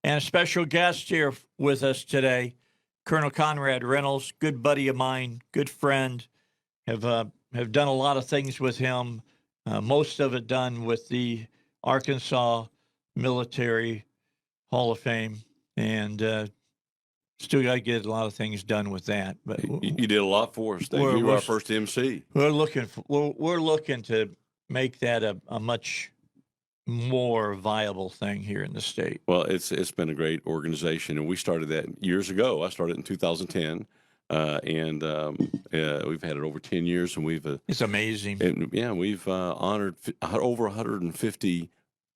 And a special guest here with us today, Colonel Conrad Reynolds, good buddy of mine, good friend. Have done a lot of things with him, most of it done with the Arkansas Military Hall of Fame, and still got to get a lot of things done with that. But you did a lot for us, Dave. You were our first MC. We're looking to make that a much more viable thing here in the state. Well, it's been a great organization, and we started that years ago. I started in 2010, and we've had it over 10 years, and we've it's amazing. We've honored over 150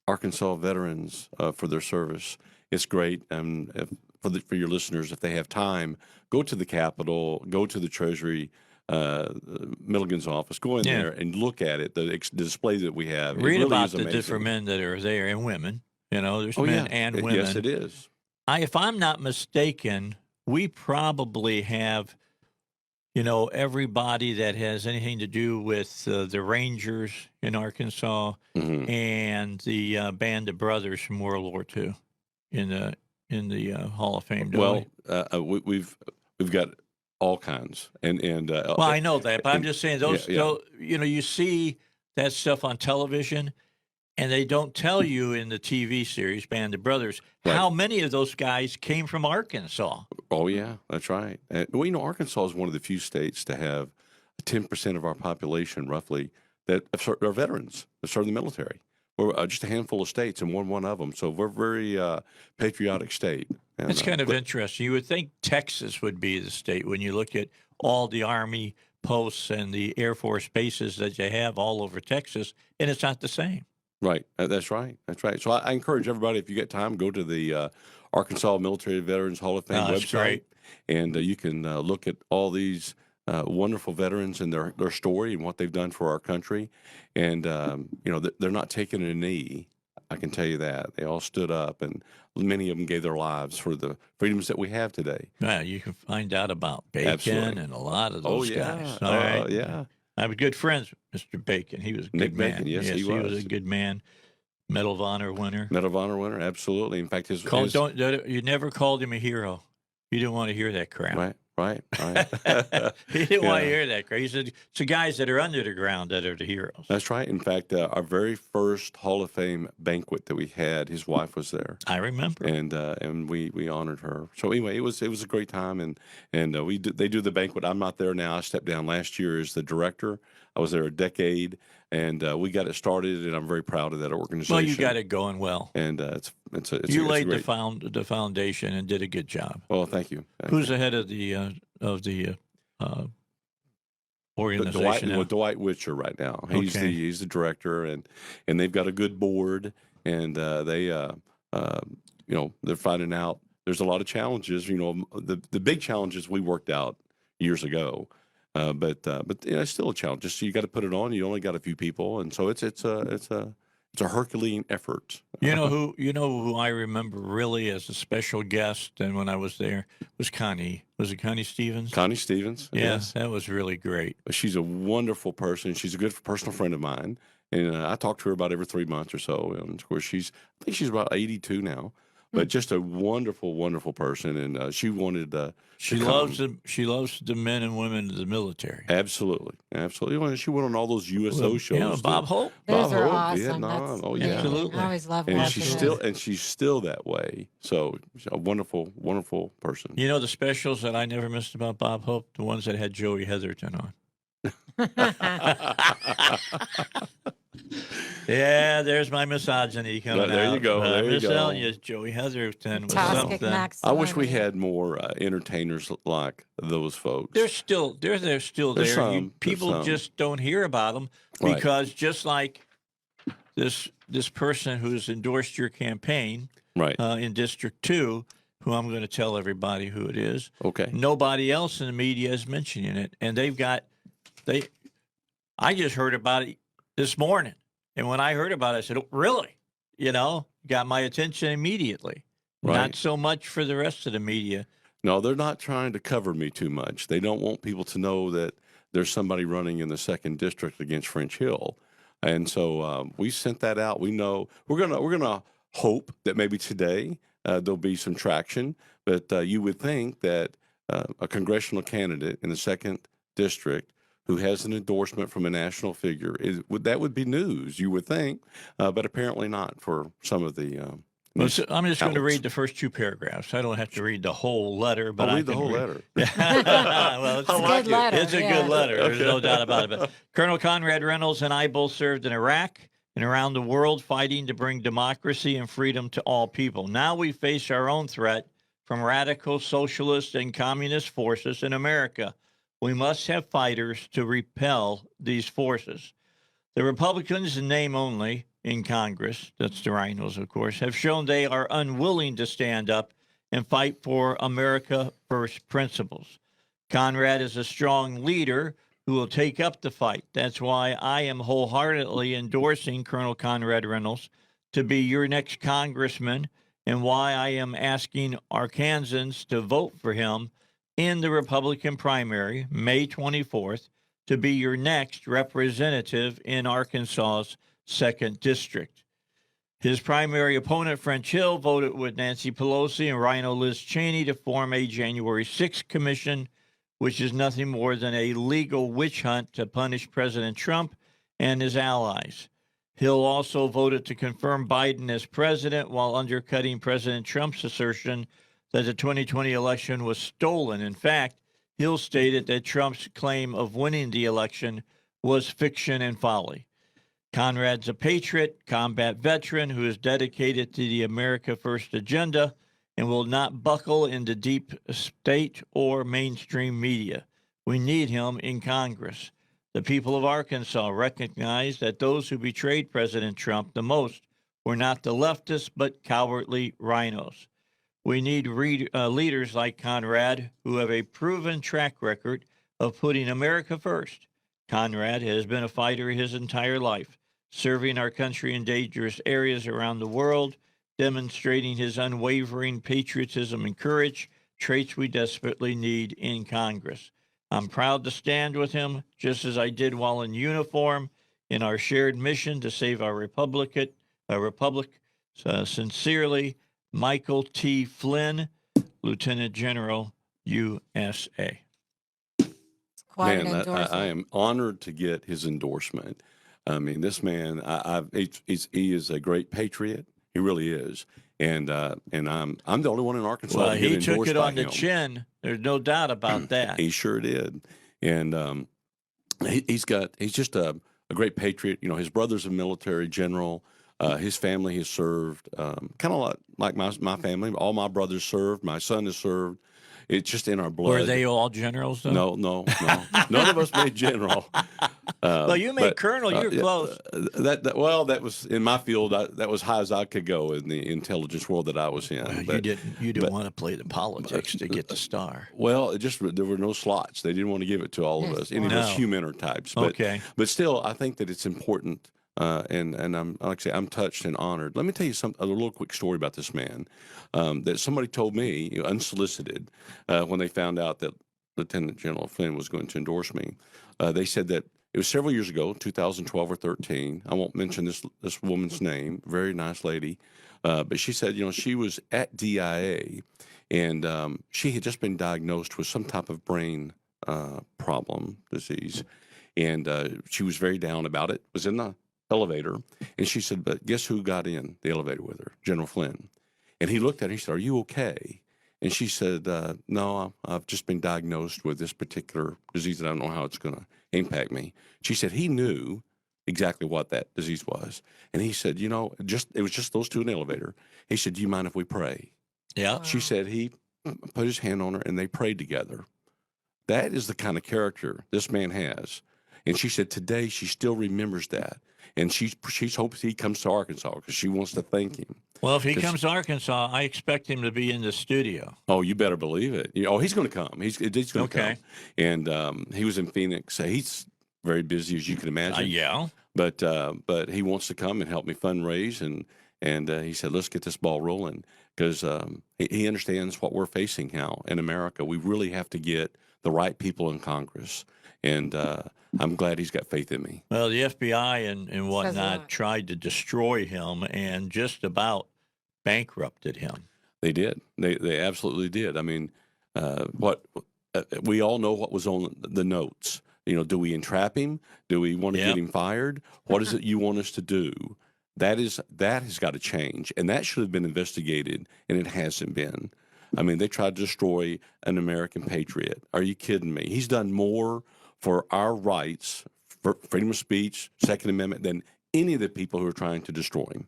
Arkansas veterans for their service. It's great, and for your listeners, if they have time, go to the Capitol, go to the Treasury. Milligan's office, go in there and look at it, the display that we have. Read about the different men that are there and women. There's men and women. Yes, it is. If I'm not mistaken, we probably have, everybody that has anything to do with the Rangers in Arkansas and the Band of Brothers from World War II in the Hall of Fame. We've got all kinds, and well, I know that, but I'm just saying those. You see that stuff on television, and they don't tell you in the TV series Band of Brothers how many of those guys came from Arkansas. Oh yeah, that's right. Arkansas is one of the few states to have 10% of our population, roughly, that are veterans that serve in the military. We're just a handful of states, and one of them. So we're a very patriotic state. And, that's kind of interesting. You would think Texas would be the state when you look at all the Army posts and the Air Force bases that you have all over Texas, and it's not the same. Right. That's right. That's right. So I encourage everybody, if you get time, go to the Arkansas Military Veterans Hall of Fame website, great. And you can look at all these wonderful veterans and their story and what they've done for our country. And, they're not taking a knee. I can tell you that. They all stood up, and many of them gave their lives for the freedoms that we have today. Yeah, you can find out about Bacon and a lot of those guys. All right. Yeah. I was good friends with Mr. Bacon. He was a good man. Bacon, yes, he was a good man. Medal of Honor winner. Medal of Honor winner, absolutely. In fact, you never called him a hero. You didn't want to hear that crap. Right. He didn't want to hear that crap. He said, it's the guys that are under the ground that are the heroes. That's right. In fact, our very first Hall of Fame banquet that we had, his wife was there. I remember. And we honored her. So anyway, it was a great time, and they do the banquet. I'm not there now. I stepped down last year as the director. I was there a decade, and we got it started, and I'm very proud of that organization. Well, you got it going well, and you laid the foundation and did a good job. Well, thank you. Who's the head of the organization? Dwight Witcher right now. He's the director, and they've got a good board, and they're finding out there's a lot of challenges. The big challenges we worked out years ago. But it's still a challenge. Just so you got to put it on. You only got a few people, and so it's a Herculean effort. You know who I remember really as a special guest, and when I was there was Connie. Was it Connie Stevens? Connie Stevens. Yes, that was really great. She's a wonderful person. She's a good personal friend of mine, and I talk to her about every 3 months or so. And of course, I think she's about 82 now. But just a wonderful, wonderful person, and she wanted. She loves the men and women of the military. Absolutely. She went on all those USO shows. Yeah, Bob Hope. Those are awesome. Vietnam. Absolutely. I always love and watching she's still that way. So she's a wonderful, wonderful person. The specials that I never missed about Bob Hope, the ones that had Joey Heatherton on. Yeah, there's my misogyny coming out. There you go. I'm telling you, Joey Heatherton was something. I wish we had more entertainers like those folks. They're still there. People just don't hear about them because just like this person who's endorsed your campaign in District 2, who I'm going to tell everybody who it is. Okay. Nobody else in the media is mentioning it, and I just heard about it this morning. And when I heard about it, I said, oh, really? Got my attention immediately. Right. Not so much for the rest of the media. No, they're not trying to cover me too much. They don't want people to know that there's somebody running in the 2nd District against French Hill. And so we sent that out. We know we're gonna hope that maybe today there'll be some traction, but you would think that a congressional candidate in the 2nd District who has an endorsement from a national figure, that would be news, you would think, but apparently not for some of the Well, so I'm just going to outlets. read the first 2 paragraphs. I don't have to read the whole letter, but I'll I read the can whole letter. Well, it's a good letter. It's a Yeah. good letter. There's no doubt about it. But Colonel Conrad Reynolds and I both served in Iraq and around the world fighting to bring democracy and freedom to all people. Now we face our own threat from radical socialist and communist forces in America. We must have fighters to repel these forces. The Republicans, in name only, in Congress, that's the Rhinos, of course, have shown they are unwilling to stand up and fight for America First principles. Conrad is a strong leader who will take up the fight. That's why I am wholeheartedly endorsing Colonel Conrad Reynolds to be your next congressman, and why I am asking Arkansans to vote for him in the Republican primary, May 24th, to be your next representative in Arkansas's 2nd District. His primary opponent, French Hill, voted with Nancy Pelosi and Rhino Liz Cheney to form a January 6th commission, which is nothing more than a legal witch hunt to punish President Trump and his allies. Hill also voted to confirm Biden as president while undercutting President Trump's assertion that the 2020 election was stolen. In fact, Hill stated that Trump's claim of winning the election was fiction and folly. Conrad's a patriot, combat veteran who is dedicated to the America First agenda and will not buckle into deep state or mainstream media. We need him in Congress. The people of Arkansas recognize that those who betrayed President Trump the most were not the leftists, but cowardly rhinos. We need leaders like Conrad who have a proven track record of putting America first. Conrad has been a fighter his entire life, serving our country in dangerous areas around the world, demonstrating his unwavering patriotism and courage, traits we desperately need in Congress. I'm proud to stand with him, just as I did while in uniform, in our shared mission to save our republic. Sincerely, Michael T. Flynn, Lieutenant General, USA. Quite an Man, endorsement. I am honored to get his endorsement. I mean, this man, he is a great patriot. He really is, and I'm the only one in Arkansas. Well, to get he took endorsed it by on the him. chin. There's no doubt about that. He sure did, and he's just a great patriot. You know, his brother's a military general. His family has served, kind of like my family. All my brothers served. My son has served. It's just in our blood. Were they all generals, though? No. None of us made general. Well, you made colonel. You're close. That was in my field. That was high as I could go in the intelligence world that I was in. Well, you didn't want to play the politics to get the star. Well, there were no slots. They didn't want to give it to all of us, any of us human types. But, Okay. But still, I think that it's important. And I'm like I say, I'm touched and honored. Let me tell you a little quick story about this man that somebody told me, unsolicited, when they found out that Lieutenant General Flynn was going to endorse me. They said that it was several years ago, 2012 or 13. I won't mention this woman's name. Very nice lady, but she said, she was at DIA, and she had just been diagnosed with some type of brain disease, and she was very down about it. Was in the elevator, and she said, but guess who got in the elevator with her? General Flynn. And he looked at her and he said, are you okay? And she said, no, I've just been diagnosed with this particular disease that I don't know how it's going to impact me. She said he knew exactly what that disease was. And he said, it was just those two in the elevator. He said, do you mind if we pray? Yeah. She said he put his hand on her and they prayed together. That is the kind of character this man has. And she said today she still remembers that. And she hopes he comes to Arkansas because she wants to thank him. Well, if he comes to Arkansas, I expect him to be in the studio. Oh, you better believe it. He's going to come. He's going to come. And he was in Phoenix. He's very busy, as you can imagine. Yeah. But he wants to come and help me fundraise. And he said, let's get this ball rolling because he understands what we're facing now in America. We really have to get the right people in Congress. And I'm glad he's got faith in me. Well, the FBI and whatnot tried to destroy him and just about bankrupted him. They did. They absolutely did. I mean, we all know what was on the notes. Do we entrap him? Do we want to get him fired? What is it you want us to do? That has got to change, and that should have been investigated, and it hasn't been. I mean, they tried to destroy an American patriot. Are you kidding me? He's done more for our rights, for freedom of speech, Second Amendment, than any of the people who are trying to destroy him.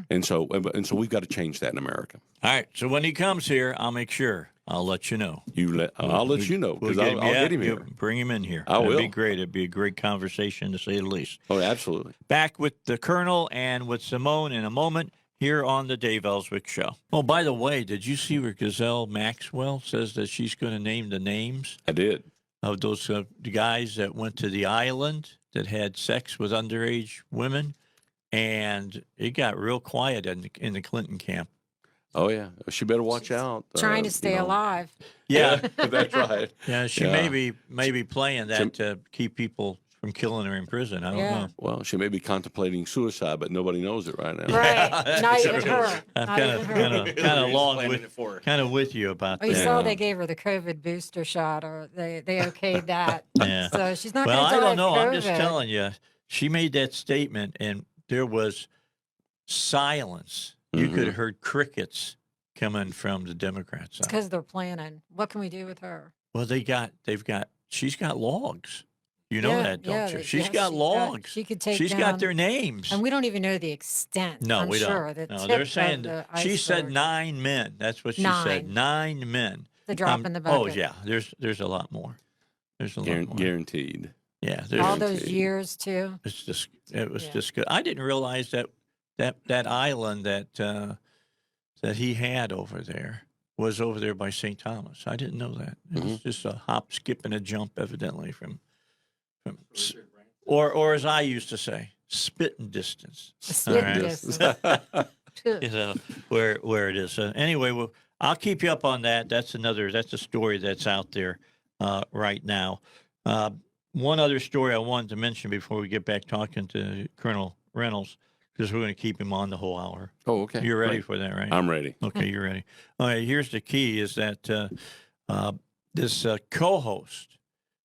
And so we've got to change that in America. All right. So when he comes here, I'll make sure. I'll let you know. I'll let you know, because I'll get him here. Bring him in here. I will. That'd be great. It'd be a great conversation, to say the least. Oh, absolutely. Back with the Colonel and with Simone in a moment here on the Dave Elswick Show. Oh, by the way, did you see where Gazelle Maxwell says that she's going to name the names? I did. Of those guys that went to the island that had sex with underage women? And it got real quiet in the Clinton camp. Oh, yeah. She better watch out. Trying to stay alive. Yeah. That's right. Yeah, she may be playing that to keep people from killing her in prison. I don't know. Well, she may be contemplating suicide, but nobody knows it right now. Right. Not even her. I'm kind of with you about that. You saw they gave her the COVID booster shot, or they okayed that. Yeah. So she's not well, going to die I don't know. of I'm just COVID. telling you. She made that statement, and there was silence. You could have heard crickets coming from the Democrats. It's because they're planning. What can we do with her? Well, she's got logs. You know that, don't you? She's got logs. She could take She's down, got their names. and we don't even know the extent. No, we sure, don't. The No, tip they're saying the she said iceberg. 9 men. That's what she said. 9 men. The drop in the bucket. Oh yeah, there's a lot more. There's a lot more. Guaranteed. Yeah, all those years too. It was just good. I didn't realize that island that he had over there was over there by St. Thomas. I didn't know that. It was just a hop, skip, and a jump, evidently from or as I used to say, spitting distance. Spitting distance. Where it is. Anyway, well, I'll keep you up on that. That's a story that's out there right now. One other story I wanted to mention before we get back talking to Colonel Reynolds, because we're going to keep him on the whole hour. Oh, okay. You're ready for that, right? I'm ready. Okay, you're ready. All right, here's the key is that this co-host,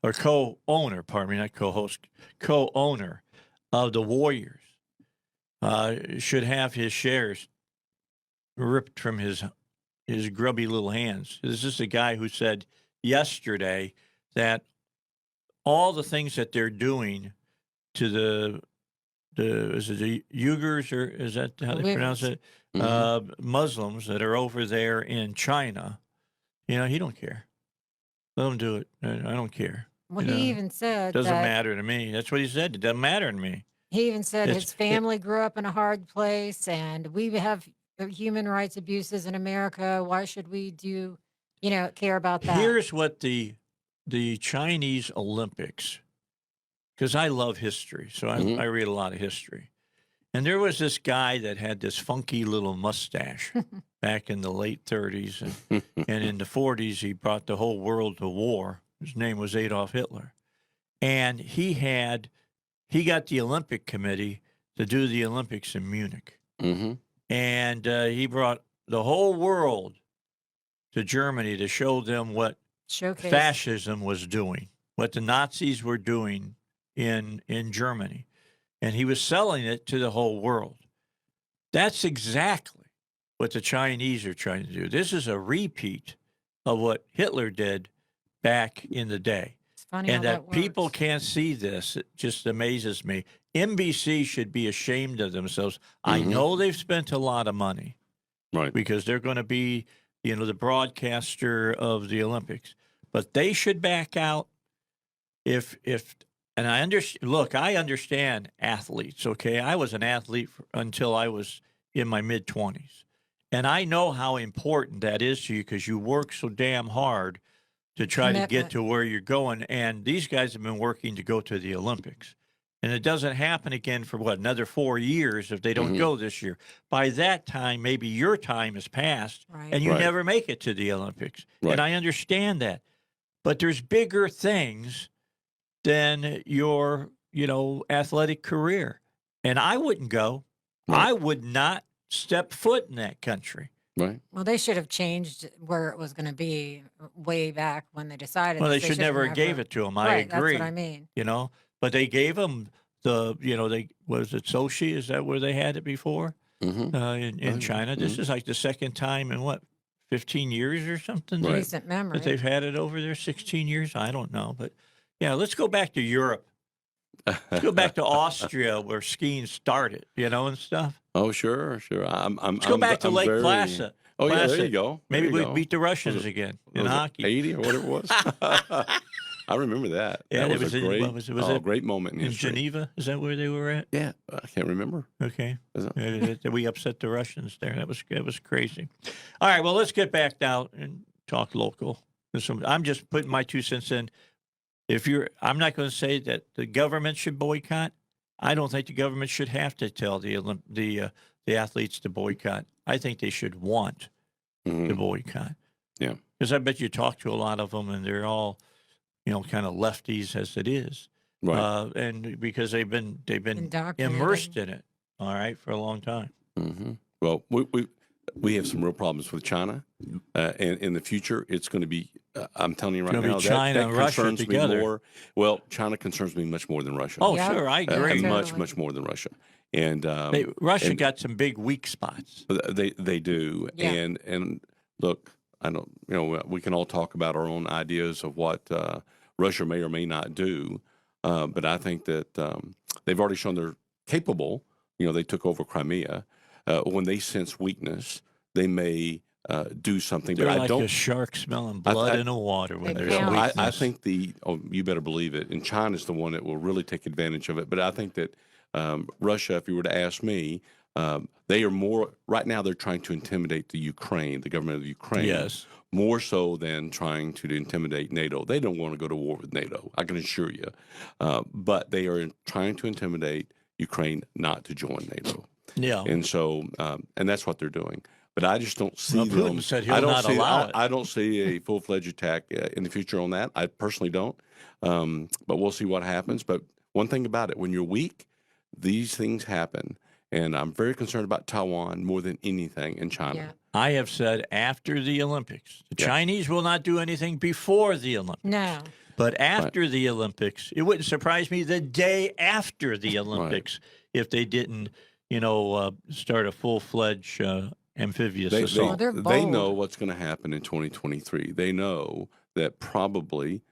or co-owner, pardon me, not co-host, co-owner of the Warriors should have his shares ripped from his grubby little hands. This is a guy who said yesterday that all the things that they're doing to the Uyghurs, or is that how they pronounce it? Muslims that are over there in China, he don't care. Let them do it. I don't care. Well, he even said doesn't matter to me. That's what he said. It doesn't matter to me. He even said his family grew up in a hard place, and we have human rights abuses in America. Why should we care about that? Here's what the Chinese Olympics, because I love history, so I read a lot of history. And there was this guy that had this funky little mustache back in the late 30s. And in the 40s, he brought the whole world to war. His name was Adolf Hitler. And he got the Olympic Committee to do the Olympics in Munich. And he brought the whole world to Germany to show them what fascism was doing, what the Nazis were doing in Germany. And he was selling it to the whole world. That's exactly what the Chinese are trying to do. This is a repeat of what Hitler did back in the day. It's funny and how that people can't see this. It just amazes me. NBC should be ashamed of themselves. I know they've spent a lot of money, right? Because they're going to be, the broadcaster of the Olympics, but they should back out. And I understand. Look, I understand athletes. Okay, I was an athlete until I was in my mid-20s, and I know how important that is to you because you work so damn hard to try to get to where you're going. And these guys have been working to go to the Olympics. And it doesn't happen again for, another 4 years if they don't go this year. By that time, maybe your time has passed, and you never make it to the Olympics. Right. And I understand that. But there's bigger things than your, athletic career. And I wouldn't go. Right. I would not step foot in that country. Right. Well, they should have changed where it was going to be way back when they decided. Well, this. they should never have gave it to them. I Right, agree. that's what I mean. You know, but they gave them was it Sochi? Is that where they had it before? In China. This is like the second time in 15 years or something Right. Recent memory. that they've had it over there. 16 years, I don't know, but yeah, let's go back to Europe. Let's go back to Austria where skiing started, and stuff. Oh, sure. Let's go back to Lake Placid. Oh, yeah, there Placid. you go. Maybe There you we go. beat the Russians again in Was it hockey. 80 or whatever it was. I remember that. Yeah, that it was a great, was it great moment in in history. Geneva? Is that where they were at? Yeah, I can't remember. Okay. Is it? We upset the Russians there. That was crazy. All right, well, let's get back now and talk local. I'm just putting my 2 cents in. I'm not going to say that the government should boycott. I don't think the government should have to tell the athletes to boycott. I think they should want to boycott. Yeah. Because I bet you talk to a lot of them, and they're all, kind of lefties as it is. Right. And because they've been Indoctrinated. immersed in it, all right, for a long time. Well, we have some real problems with China, and in the future, it's going to be. I'm telling you right It's gonna now, be China that and Russia concerns me together. more. Well, China concerns me much more than Russia. Oh, Yeah. sure, I And agree. Totally. much more than Russia. And Russia and- got some big weak spots. they do. Yeah. And look, I don't. We can all talk about our own ideas of what Russia may or may not do, but I think that they've already shown they're capable. They took over Crimea. When they sense weakness, they may do something. They're But like I don't. a shark smelling blood in the water when They there's pounce. weakness. I think you better believe it. And China's the one that will really take advantage of it. But I think that Russia, if you were to ask me, they are more right now. They're trying to intimidate the government of Ukraine. Yes. More so than trying to intimidate NATO. They don't want to go to war with NATO. I can assure you. But they are trying to intimidate Ukraine not to join NATO. Yeah. And so, and that's what they're doing. But I just don't see Well, them. Putin said he'll I don't not see. allow it. I don't see a full-fledged attack in the future on that. I personally don't. But we'll see what happens. But one thing about it, when you're weak, these things happen. And I'm very concerned about Taiwan more than anything in China. Yeah. I have said after the Olympics, the Yeah. Chinese will not do anything before the Olympics. No. But after the Olympics, it wouldn't surprise me the day after the Olympics if they didn't, start a full-fledged amphibious assault. they're They know bold. what's going to happen in 2023. They know that probably,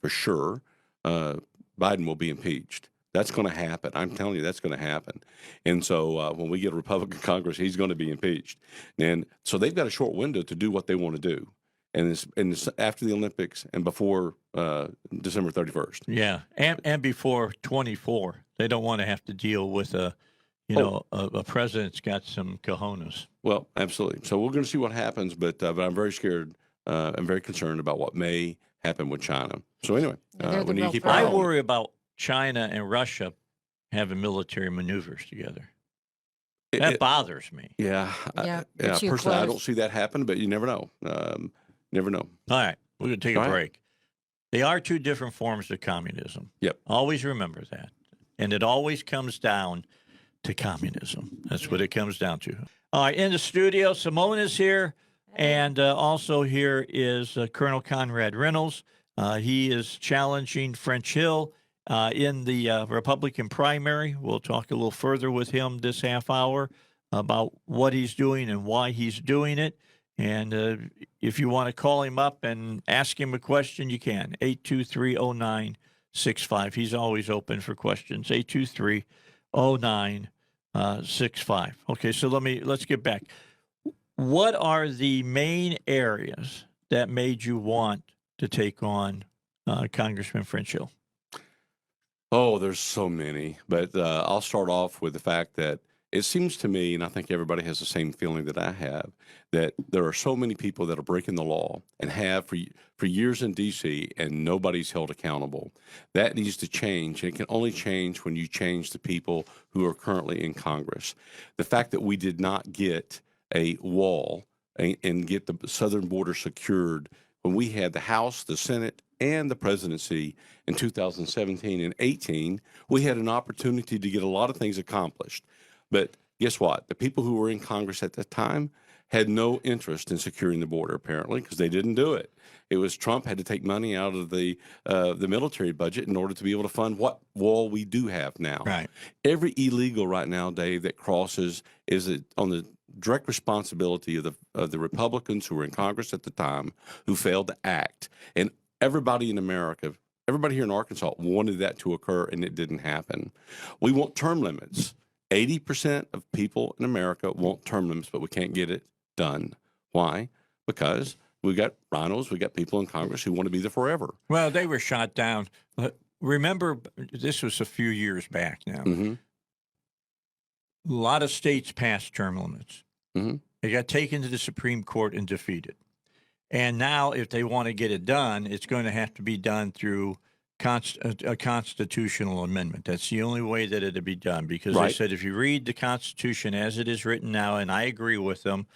for sure, Biden will be impeached. That's going to happen. I'm telling you, that's going to happen. And so when we get a Republican Congress, he's going to be impeached. And so they've got a short window to do what they want to do. And it's after the Olympics and before December 31st. Yeah, and before 24, they don't want to have to deal with a president's got some cojones. Well, absolutely. So we're going to see what happens, but I'm very scared. I'm very concerned about what may happen with China. So anyway, They're the we need to real keep threat. our I eye on it. worry about China and Russia having military maneuvers together. That bothers me. Yeah, Yeah, they're too personally, I close. don't see that happen, but you never know. Never know. All right, we're going to take All a right. break. They are two different forms of communism. Yep. Always remember that. And it always comes down to communism. That's what it comes down to. All right, in the studio, Simone is here. And also here is Colonel Conrad Reynolds. He is challenging French Hill in the Republican primary. We'll talk a little further with him this half hour about what he's doing and why he's doing it. And if you want to call him up and ask him a question, you can. 823-0965. He's always open for questions. 823-0965. Okay, so let's get back. What are the main areas that made you want to take on Congressman French Hill? Oh, there's so many, but I'll start off with the fact that it seems to me, and I think everybody has the same feeling that I have, that there are so many people that are breaking the law and have for years in D.C. and nobody's held accountable. That needs to change, and it can only change when you change the people who are currently in Congress. The fact that we did not get a wall and get the southern border secured when we had the House, the Senate, and the presidency in 2017 and 18, we had an opportunity to get a lot of things accomplished. But guess what? The people who were in Congress at that time had no interest in securing the border, apparently, because they didn't do it. It was Trump had to take money out of the military budget in order to be able to fund what wall we do have now. Right. Every illegal right now, Dave, that crosses is on the direct responsibility of the Republicans who were in Congress at the time who failed to act. And everybody in America, everybody here in Arkansas wanted that to occur, and it didn't happen. We want term limits. 80% of people in America want term limits, but we can't get it done. Why? Because we got rhinos, we got people in Congress who want to be there forever. Well, they were shot down. Remember, this was a few years back now. Mm-hmm. A lot of states passed term limits. Mm-hmm. They got taken to the Supreme Court and defeated. And now, if they want to get it done, it's going to have to be done through a constitutional amendment. That's the only way that it'll be done, because Right. they said if you read the Constitution as it is written now, and I agree with them,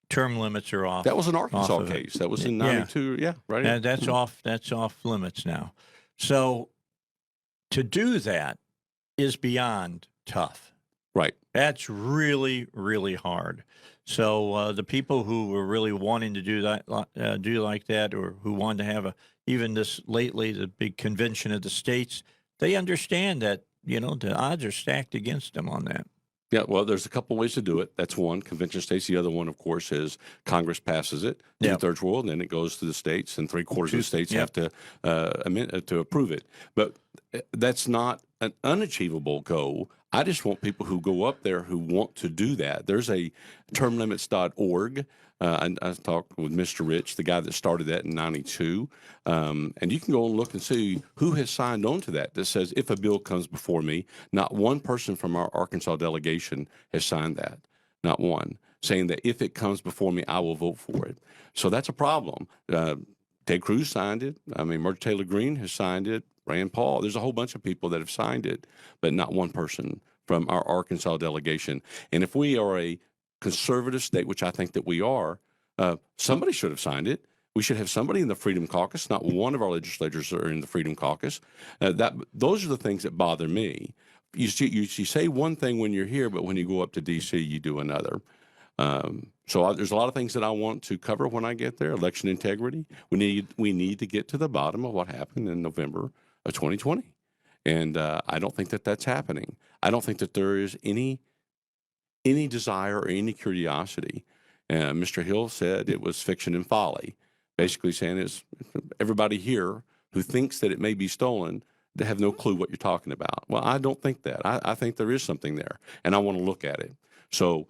term limits are off. That was an Arkansas of it. case. That was in 92. Yeah, right. And that's off. That's off limits now. So to do that is beyond tough. Right. That's really, really hard. So the people who were really wanting to do that, do like that, or who wanted to have even this lately, the big convention of the states, they understand that, the odds are stacked against them on that. Yeah, well, there's a couple ways to do it. That's one, convention states. The other one, of course, is Congress passes it, Yep. two-thirds rule, and then it goes to the states, and three-quarters of the states Yep. have to amend to approve it. But that's not an unachievable goal. I just want people who go up there who want to do that. There's a termlimits.org. I talked with Mr. Rich, the guy that started that in 92. And you can go and look and see who has signed on to that says, if a bill comes before me, not one person from our Arkansas delegation has signed that. Not one. Saying that if it comes before me, I will vote for it. So that's a problem. Ted Cruz signed it. Marjorie Taylor Greene has signed it. Rand Paul. There's a whole bunch of people that have signed it, but not one person from our Arkansas delegation. And if we are a conservative state, which I think that we are, somebody should have signed it. We should have somebody in the Freedom Caucus. Not one of our legislators are in the Freedom Caucus. Those are the things that bother me. You say one thing when you're here, but when you go up to D.C., you do another. There's a lot of things that I want to cover when I get there. Election integrity. We need to get to the bottom of what happened in November of 2020, and I don't think that that's happening. I don't think that there is any desire or any curiosity. Mr. Hill said it was fiction and folly, basically saying it's everybody here who thinks that it may be stolen. They have no clue what you're talking about. Well, I don't think that. I think there is something there, and I want to look at it. So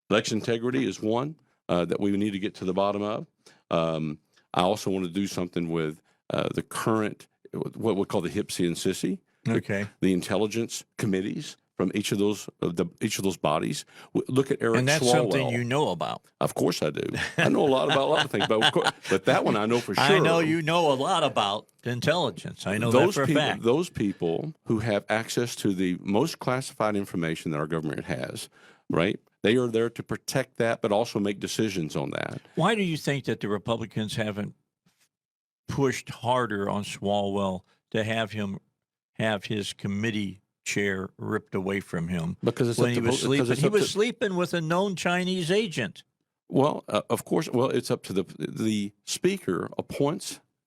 election integrity is one that we need to get to the bottom of. I also want to do something with the current, what we call the HIPSI and SISI, Okay. the intelligence committees from each of those bodies. Look at Eric And that's Swalwell. something you know about. Of course I do. I know a lot about a lot of things, but that one I know for sure. I know you know a lot about intelligence. I know those that for people, a fact. Those people who have access to the most classified information that our government has, right? They are there to protect that, but also make decisions on that. Why do you think that the Republicans haven't pushed harder on Swalwell to have him have his committee chair ripped away from him? Because it's when up he to was vote- sleeping. because it's He up was to- sleeping with a known Chinese agent. Well, of course. Well, it's up to the speaker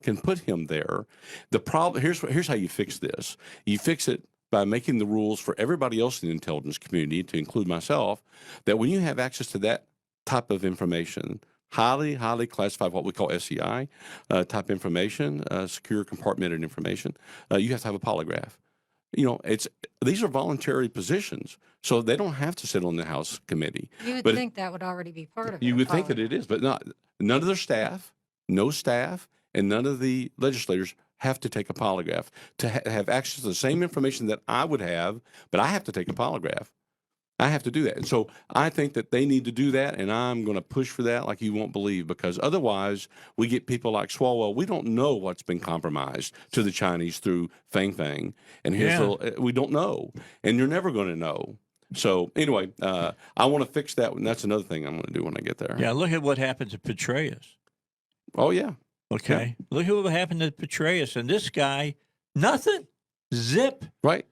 can put him there. The problem here's how you fix this. You fix it by making the rules for everybody else in the intelligence community, to include myself, that when you have access to that type of information, highly, highly classified, what we call SCI type information, secure compartmented information, you have to have a polygraph. These are voluntary positions, so they don't have to sit on the House committee. You would But think that would already be part of it. you would think that it is, but none of their staff, no staff, and none of the legislators have to take a polygraph to have access to the same information that I would have, but I have to take a polygraph. I have to do that. And so I think that they need to do that, and I'm going to push for that like you won't believe, because otherwise we get people like Swalwell. We don't know what's been compromised to the Chinese through Fang Fang. And we don't know, and you're never going to know. So anyway, I want to fix that, and that's another thing I'm going to do when I get there. Yeah, look at what happened to Petraeus. Oh, yeah. Okay. Yeah. Look at what happened to Petraeus. And this guy, nothing. Zip. Right.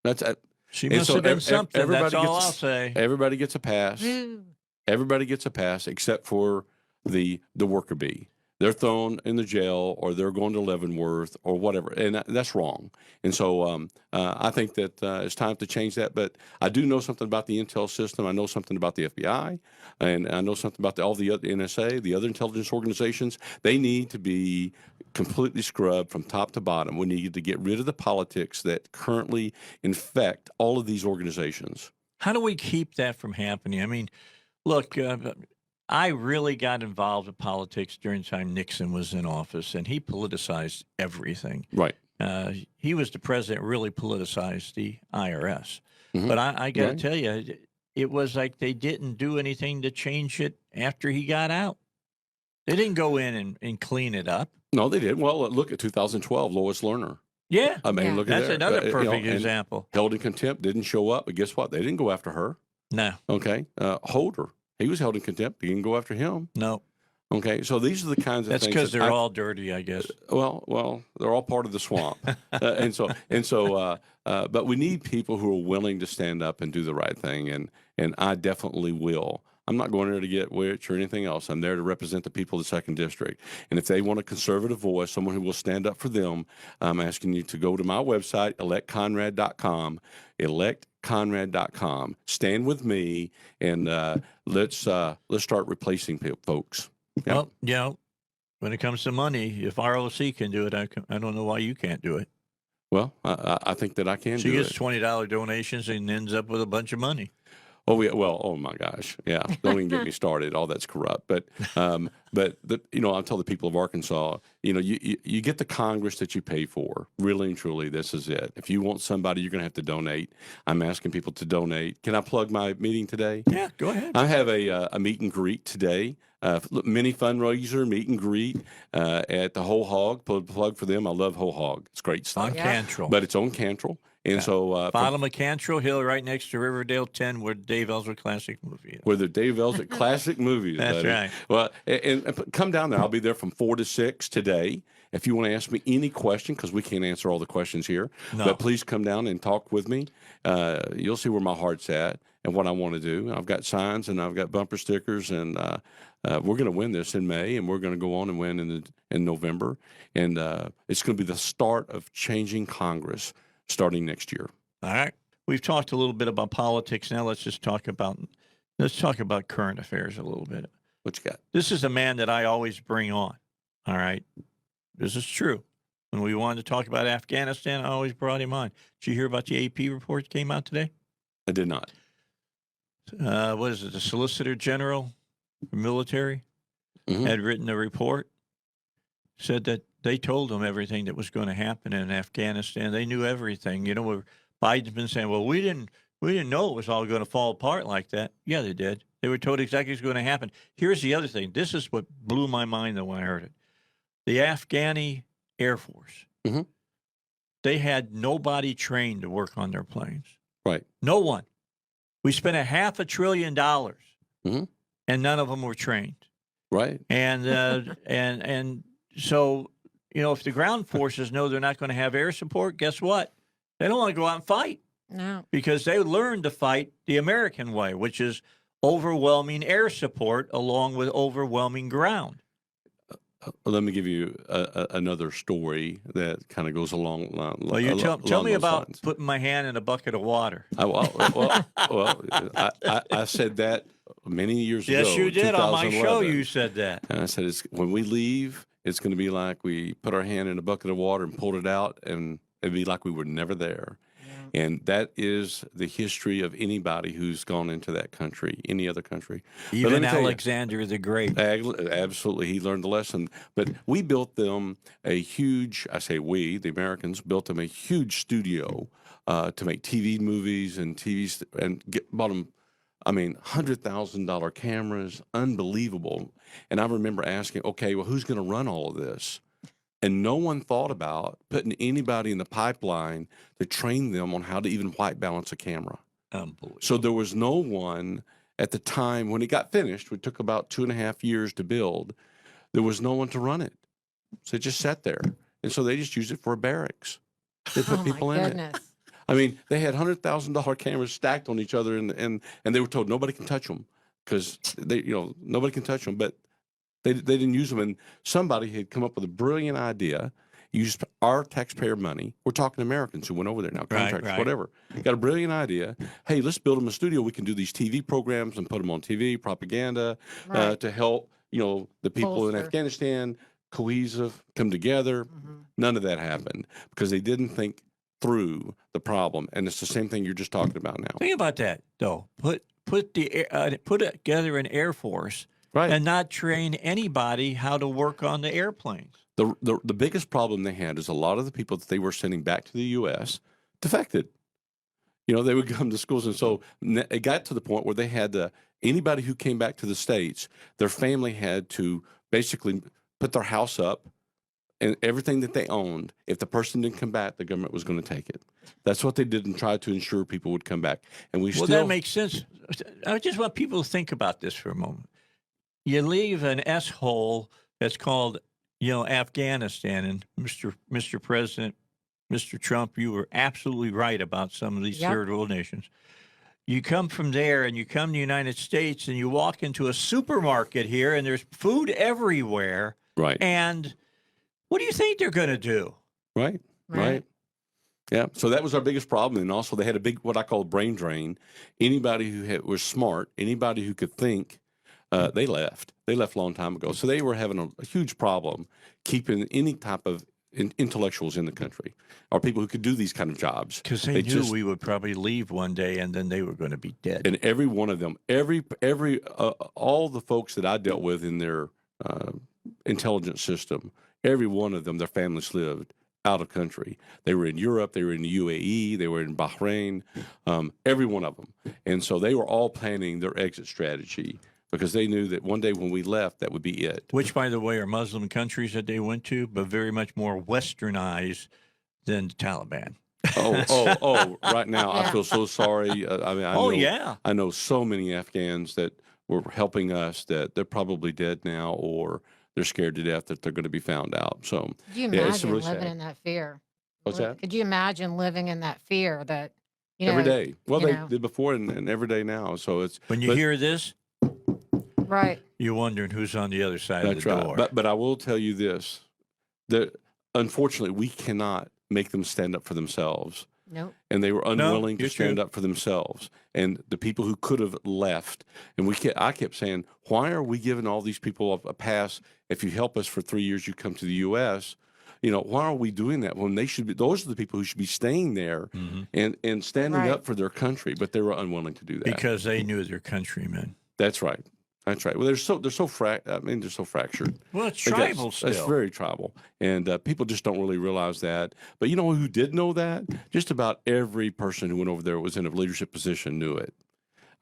That's She must have been something. That's all I'll say. Everybody gets a pass. Ooh. Everybody gets a pass except for the worker bee. They're thrown in the jail, or they're going to Leavenworth, or whatever, and that's wrong. And so I think that it's time to change that. But I do know something about the intel system. I know something about the FBI, and I know something about all the NSA, the other intelligence organizations. They need to be completely scrubbed from top to bottom. We need to get rid of the politics that currently infect all of these organizations. How do we keep that from happening? I mean, look, I really got involved in politics during the time Nixon was in office, and he politicized everything. Right. He was the president, really politicized the IRS. Mm-hmm. But I got to tell you, it was like they didn't do anything to change it after he got out. They didn't go in and clean it up. No, they did. Well, look at 2012, Lois Lerner. Yeah. I mean, look at that's another perfect example. Held in contempt, didn't show up, but guess what? They didn't go after her. No. Okay. Holder. He was held in contempt. They didn't go after him. No. Okay, so these are the kinds of things. That's because they're all dirty, I guess. Well, they're all part of the swamp, but we need people who are willing to stand up and do the right thing, and I definitely will. I'm not going there to get rich or anything else. I'm there to represent the people of the 2nd District. And if they want a conservative voice, someone who will stand up for them, I'm asking you to go to my website, electconrad.com, electconrad.com. Stand with me, and let's start replacing folks. Yeah. Well, when it comes to money, if ROC can do it, I don't know why you can't do it. Well, I think that I can do it. She gets $20 donations and ends up with a bunch of money. Oh yeah, well, oh my gosh, yeah. Don't even get me started. All that's corrupt. But I'll tell the people of Arkansas, you get the Congress that you pay for. Really and truly, this is it. If you want somebody, you're going to have to donate. I'm asking people to donate. Can I plug my meeting today? Yeah, go ahead. I have a meet and greet today. Mini fundraiser meet and greet at the Whole Hog. Plug for them. I love Whole Hog. It's great stuff. On Cantrell. But it's on Cantrell. And so bottom of Cantrell Hill, right next to Riverdale 10, where the Dave Elswick Classic movie is. Where the Dave Elswick Classic movie is. That's buddy. right. Well, and come down there. I'll be there from 4 to 6 today. If you want to ask me any question, because we can't answer all the questions here, but please come down and talk with me. You'll see where my heart's at and what I want to do. I've got signs and I've got bumper stickers, and we're going to win this in May, and we're going to go on and win in November. And it's going to be the start of changing Congress starting next year. All right. We've talked a little bit about politics. Now let's talk about current affairs a little bit. What you got? This is a man that I always bring on. All right. This is true. When we wanted to talk about Afghanistan, I always brought him on. Did you hear about the AP report that came out today? I did not. What is it? The Solicitor General for Military had written a report, said that they told them everything that was going to happen in Afghanistan. They knew everything. Biden's been saying, well, we didn't know it was all going to fall apart like that. Yeah, they did. They were told exactly what's going to happen. Here's the other thing. This is what blew my mind, though, when I heard it. The Afghani Air Force, they had nobody trained to work on their planes. Right. No one. We spent $500 billion, and none of them were trained. Right. And so, if the ground forces know they're not going to have air support, guess what? They don't want to go out and fight. No. Because they learned to fight the American way, which is overwhelming air support along with overwhelming ground. Let me give you another story that kind of goes along. Well, tell me about lines. Putting my hand in a bucket of water. I said that many years ago. Yes, you did. On my show, you said that. And I said, when we leave, it's going to be like we put our hand in a bucket of water and pulled it out, and it'd be like we were never there. And that is the history of anybody who's gone into that country, any other country. Even Alexander the Great. Absolutely. He learned the lesson. But we built them a huge, I say we, the Americans, built them a huge studio to make TV movies and TVs, and bought them, $100,000 cameras, unbelievable. And I remember asking, okay, well, who's going to run all of this? And no one thought about putting anybody in the pipeline to train them on how to even white balance a camera. Unbelievable. So there was no one at the time when it got finished, which took about 2.5 years to build, there was no one to run it. So it just sat there. And so they just used it for barracks. They put people in it. I mean, they had $100,000 cameras stacked on each other, and they were told nobody can touch them because nobody can touch them. But they didn't use them, and somebody had come up with a brilliant idea. Used our taxpayer money. We're talking Americans who went over there now, contractors, whatever. Got a brilliant idea. Hey, let's build them a studio. We can do these TV programs and put them on TV, propaganda to help the people in Afghanistan, cohesive, come together. None of that happened because they didn't think through the problem, and it's the same thing you're just talking about now. Think about that, though. Put together an Air Force, and not train anybody how to work on the airplanes. The biggest problem they had is a lot of the people that they were sending back to the U.S. defected. They would come to schools, and so it got to the point where they had anybody who came back to the States, their family had to basically put their house up and everything that they owned. If the person didn't come back, the government was going to take it. That's what they did and try to ensure people would come back. And that makes sense. I just want people to think about this for a moment. You leave an S-hole that's called Afghanistan, and Mr. President, Mr. Trump, you were absolutely right about some of these third world nations. You come from there and you come to the United States and you walk into a supermarket here and there's food everywhere. Right. And what do you think they're going to do? Right. Yeah. So that was our biggest problem. And also they had a big, what I call a brain drain. Anybody who was smart, anybody who could think, they left. They left a long time ago. So they were having a huge problem keeping any type of intellectuals in the country or people who could do these kind of jobs. Because they knew we would probably leave one day and then they were going to be dead. And every one of them, all the folks that I dealt with in their intelligence system, every one of them, their families lived out of country. They were in Europe, they were in the UAE, they were in Bahrain, every one of them. And so they were all planning their exit strategy because they knew that one day when we left, that would be it. Which, by the way, are Muslim countries that they went to, but very much more westernized than the Taliban. Right now, I feel so sorry. I know so many Afghans that were helping us that they're probably dead now or they're scared to death that they're going to be found out. So, could you imagine it's really living sad. in that fear? What's that? Could you imagine living in that fear that, every day? Well, they did before and every day now. So it's when you hear this, right? You're wondering who's on the other side of the door. But I will tell you this: that unfortunately we cannot make them stand up for themselves. Nope. And they were unwilling to stand up for themselves. And the people who could have left, and I kept saying, why are we giving all these people a pass? If you help us for 3 years, you come to the U.S. Why are we doing that when they should be? Those are the people who should be staying there and standing up for their country. But they were unwilling to do that because they knew their countrymen. That's right. That's right. Well, they're so fractured. Well, it's tribal still. It's very tribal, and people just don't really realize that. But you know who did know that? Just about every person who went over there was in a leadership position knew it.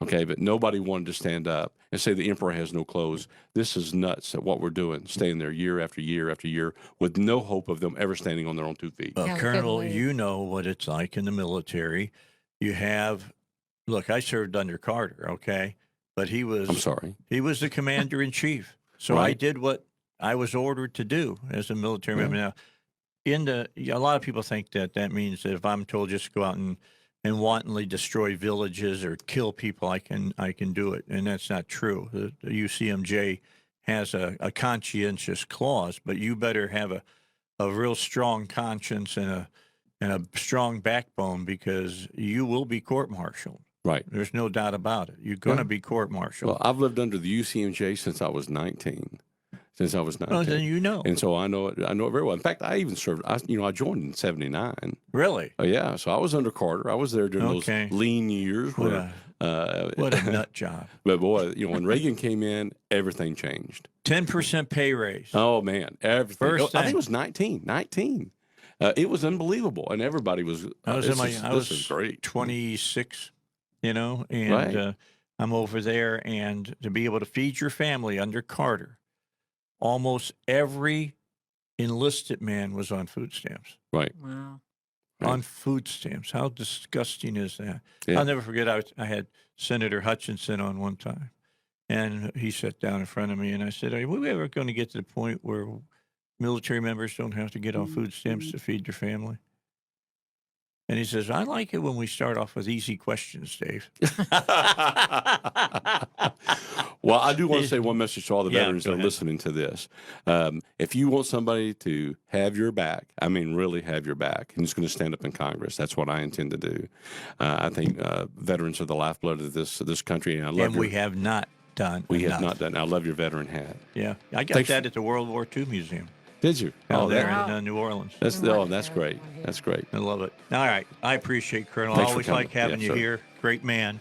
Okay, but nobody wanted to stand up and say the emperor has no clothes. This is nuts at what we're doing, staying there year after year after year with no hope of them ever standing on their own 2 feet. Colonel, you know what it's like in the military. Look, I served under Carter, okay? But he was the commander in chief. So I did what I was ordered to do as a military member. Now, a lot of people think that means that if I'm told just go out and wantonly destroy villages or kill people, I can do it. And that's not true. The UCMJ has a conscientious clause, but you better have a real strong conscience and a strong backbone because you will be court-martialed. Right. There's no doubt about it. You're going to be court-martialed. Well, I've lived under the UCMJ since I was 19. Oh, then you know. And so I know it very well. In fact, I even served, I joined in 79. Really? Oh, yeah. So I was under Carter. I was there during those lean years. What a nut job. But boy, when Reagan came in, everything changed. 10% pay raise. Oh, man. Everything. First I think it was 19. It was unbelievable. And everybody was, I was great. 26. And I'm over there, and to be able to feed your family under Carter, almost every enlisted man was on food stamps. Right. Wow. On food stamps. How disgusting is that? Yeah. I'll never forget, I had Senator Hutchinson on one time, and he sat down in front of me, and I said, are we ever going to get to the point where military members don't have to get on food stamps to feed their family? And he says, I like it when we start off with easy questions, Dave. Well, I do want to say one message to all the veterans go that are ahead. listening to this. If you want somebody to have your back, I mean, really have your back, and he's going to stand up in Congress, that's what I intend to do. I think veterans are the lifeblood of this country, and I love. And we have not done. We enough. have not done. I love your veteran hat. Yeah, I got Thanks. that at the World War II Museum Did you? out there Wow. in New Orleans. That's We want oh, that's that great. one here. That's great. I love it. All right, I appreciate Colonel. Thanks I for always coming. like having Yes, you sir. here. Great man.